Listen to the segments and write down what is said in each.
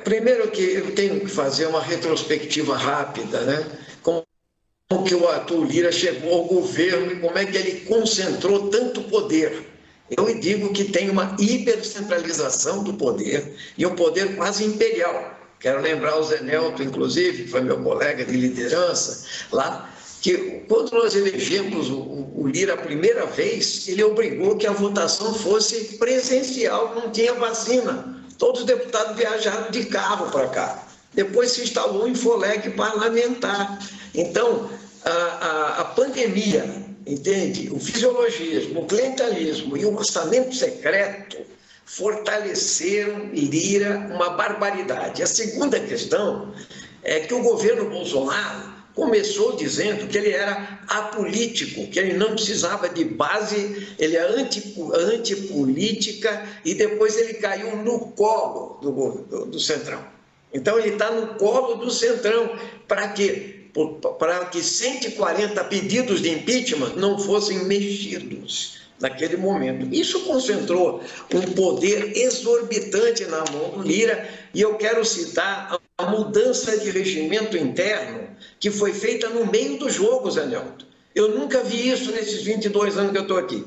Primeiro que eu tenho que fazer uma retrospectiva rápida, né? Como que o Arthur Lira chegou ao governo e como é que ele concentrou tanto poder. Eu digo que tem uma hipercentralização do poder e um poder quase imperial. Quero lembrar o Zé Nelto, inclusive, que foi meu colega de liderança lá, que quando nós elegemos o Lira a primeira vez, ele obrigou que a votação fosse presencial, não tinha vacina. Todos os deputados viajaram de carro para cá. Depois se instalou um Infoleg parlamentar. Então, a pandemia, entende? O fisiologismo, o clientelismo e o orçamento secreto fortaleceram Lira uma barbaridade. A segunda questão é que o governo Bolsonaro começou dizendo que ele era apolítico, que ele não precisava de base, ele é antipolítica, e depois ele caiu no colo do Centrão. Então ele está no colo do Centrão. Para quê? Para que 140 pedidos de impeachment não fossem mexidos naquele momento. Isso concentrou um poder exorbitante na mão do Lira, e eu quero citar a mudança de regimento interno que foi feita no meio do jogo, Zé Nelto. Eu nunca vi isso nesses 22 anos que eu estou aqui.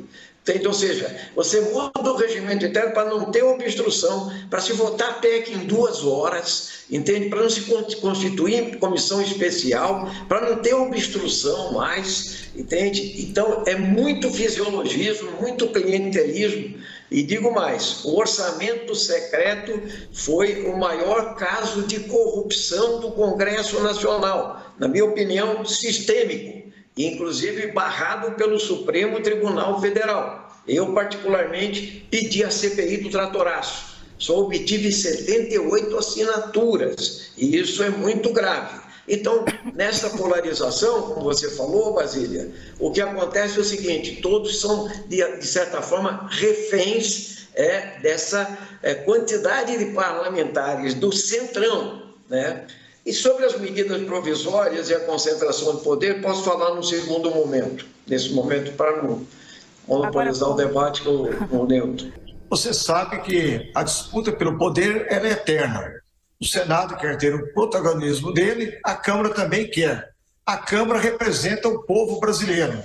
Ou seja, você muda o regimento interno para não ter obstrução, para se votar PEC em 2 horas, entende? Para não se constituir comissão especial, para não ter obstrução mais, entende? Então, é muito fisiologismo, muito clientelismo. E digo mais, o orçamento secreto foi o maior caso de corrupção do Congresso Nacional, na minha opinião, sistêmico, inclusive barrado pelo Supremo Tribunal Federal. Eu, particularmente, pedi a CPI do Tratoraço. Só obtive 78 assinaturas, e isso é muito grave. Então, nessa polarização, como você falou, Basília, o que acontece é o seguinte: todos são, de certa forma, reféns dessa quantidade de parlamentares do Centrão, né? E sobre as medidas provisórias e a concentração de poder, posso falar num segundo momento, nesse momento, para não monopolizar o debate com o Neuto. Você sabe que a disputa pelo poder ela é eterna. O Senado quer ter o protagonismo dele, a Câmara também quer. A Câmara representa o povo brasileiro.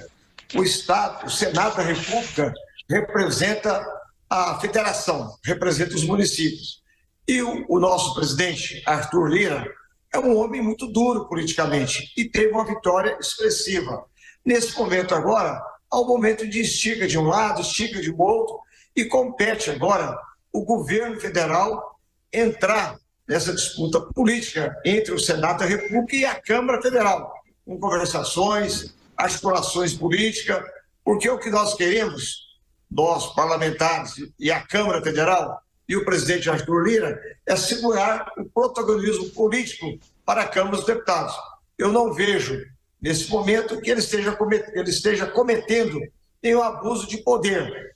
O Estado, o Senado da República, representa a federação, representa os municípios. E o nosso presidente, Arthur Lira, é um homem muito duro politicamente e teve uma vitória expressiva. Nesse momento agora, há um momento de estica de um lado, estica de outro, e compete agora o governo federal entrar nessa disputa política entre o Senado da República e a Câmara Federal, com conversações, articulações políticas, porque o que nós queremos, nós parlamentares e a Câmara Federal e o presidente Arthur Lira, é segurar o protagonismo político para a Câmara dos Deputados. Eu não vejo, nesse momento, que ele esteja cometendo nenhum abuso de poder.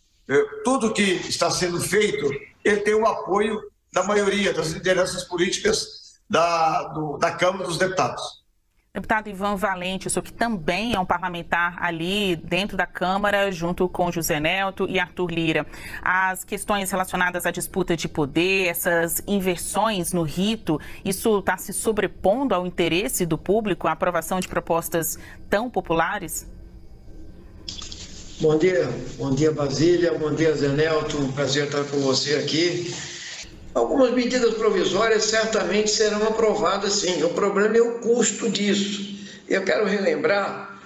Tudo que está sendo feito, ele tem o apoio da maioria das lideranças políticas da Câmara dos Deputados. Deputado Ivan Valente, o senhor que também é um parlamentar ali dentro da Câmara, junto com José Nelto e Arthur Lira. As questões relacionadas à disputa de poder, essas inversões no rito, isso está se sobrepondo ao interesse do público, a aprovação de propostas tão populares? Bom dia Basília, bom dia Zé Nelto, um prazer estar com você aqui. Algumas medidas provisórias certamente serão aprovadas, sim. O problema é o custo disso. Eu quero relembrar,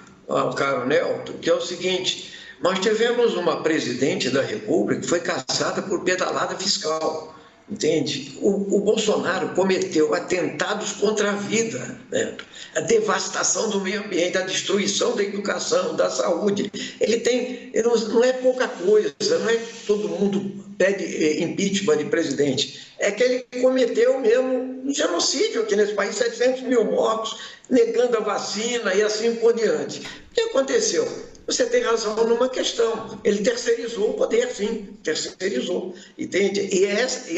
caro Nelto, que é o seguinte: nós tivemos uma presidente da República que foi caçada por pedalada fiscal, entende? O Bolsonaro cometeu atentados contra a vida, né? A devastação do meio ambiente, a destruição da educação, da saúde. Não é pouca coisa, não é que todo mundo pede impeachment de presidente, é que ele cometeu mesmo um genocídio aqui nesse país, 700 mil mortos, negando a vacina e assim por diante. O que aconteceu? Você tem razão numa questão, ele terceirizou o poder, sim, terceirizou, entende? E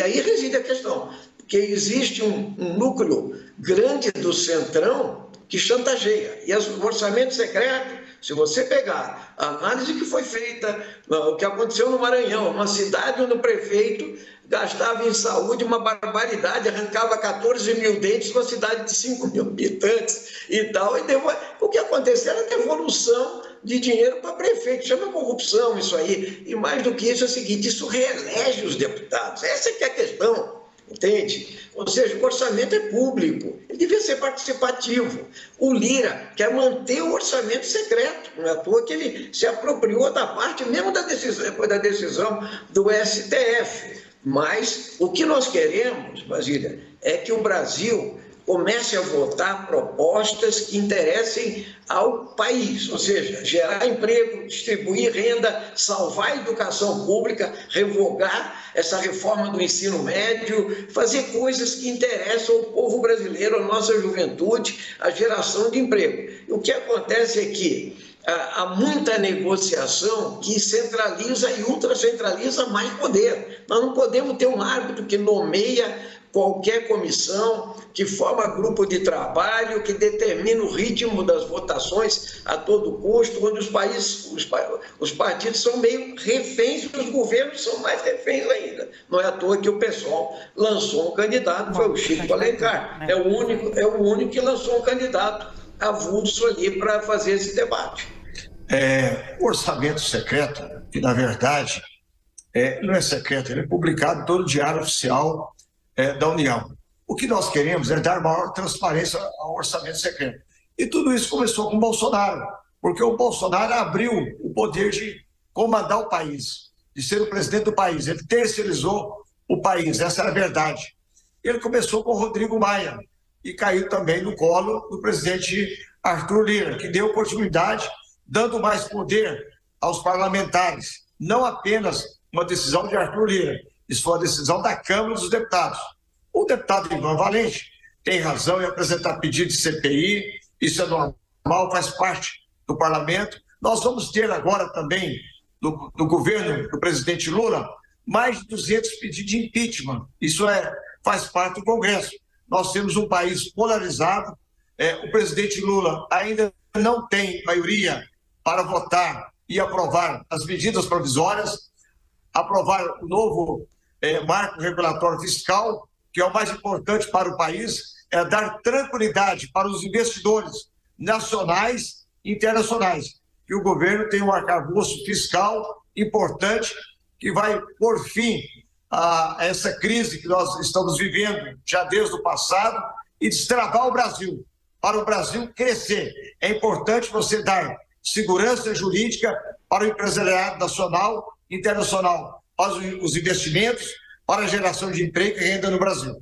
aí reside a questão, porque existe um núcleo grande do Centrão que chantageia, e o orçamento secreto Se você pegar a análise que foi feita, o que aconteceu no Maranhão, uma cidade onde o prefeito gastava em saúde uma barbaridade, arrancava 14 mil dentes numa cidade de 5 mil habitantes e tal, o que aconteceu era devolução de dinheiro para prefeito, chama corrupção isso aí, e mais do que isso é o seguinte, isso reelege os deputados, essa é que é a questão. Entende? Ou seja, o orçamento é público, ele devia ser participativo. O Lira quer manter o orçamento secreto, não é à toa que ele se apropriou da parte mesmo depois da decisão do STF. Mas o que nós queremos, Basília, é que o Brasil comece a votar propostas que interessem ao país, ou seja, gerar emprego, distribuir renda, salvar a educação pública, revogar essa reforma do ensino médio, fazer coisas que interessam ao povo brasileiro, a nossa juventude, a geração de emprego. E o que acontece é que há muita negociação que centraliza e ultracentraliza mais poder. Nós não podemos ter um árbitro que nomeia qualquer comissão, que forma grupo de trabalho, que determina o ritmo das votações a todo custo, onde os partidos são meio reféns e os governos são mais reféns ainda. Não é à toa que o PSOL lançou um candidato, foi o Chico Alencar. É o único que lançou um candidato avulso ali para fazer esse debate. O orçamento secreto, que na verdade não é secreto, ele é publicado em todo o Diário Oficial da União. O que nós queremos é dar maior transparência ao orçamento secreto. E tudo isso começou com o Bolsonaro, porque o Bolsonaro abriu o poder de comandar o país, de ser o presidente do país. Ele terceirizou o país, essa era a verdade. Ele começou com o Rodrigo Maia e caiu também no colo do presidente Arthur Lira, que deu oportunidade, dando mais poder aos parlamentares. Não apenas uma decisão de Arthur Lira, isso foi a decisão da Câmara dos Deputados. O deputado Ivan Valente tem razão em apresentar pedido de CPI, isso é normal, faz parte do parlamento. Nós vamos ter agora também, do governo do presidente Lula, mais de 200 pedidos de impeachment. Isso faz parte do Congresso. Nós temos um país polarizado, o presidente Lula ainda não tem maioria para votar e aprovar as medidas provisórias, aprovar o novo marco regulatório fiscal, que é o mais importante para o país, é dar tranquilidade para os investidores nacionais e internacionais, que o governo tem um arcabouço fiscal importante que vai pôr fim a essa crise que nós estamos vivendo já desde o passado e destravar o Brasil, para o Brasil crescer. É importante você dar segurança jurídica para o empresariado nacional e internacional, para os investimentos, para a geração de emprego e renda no Brasil.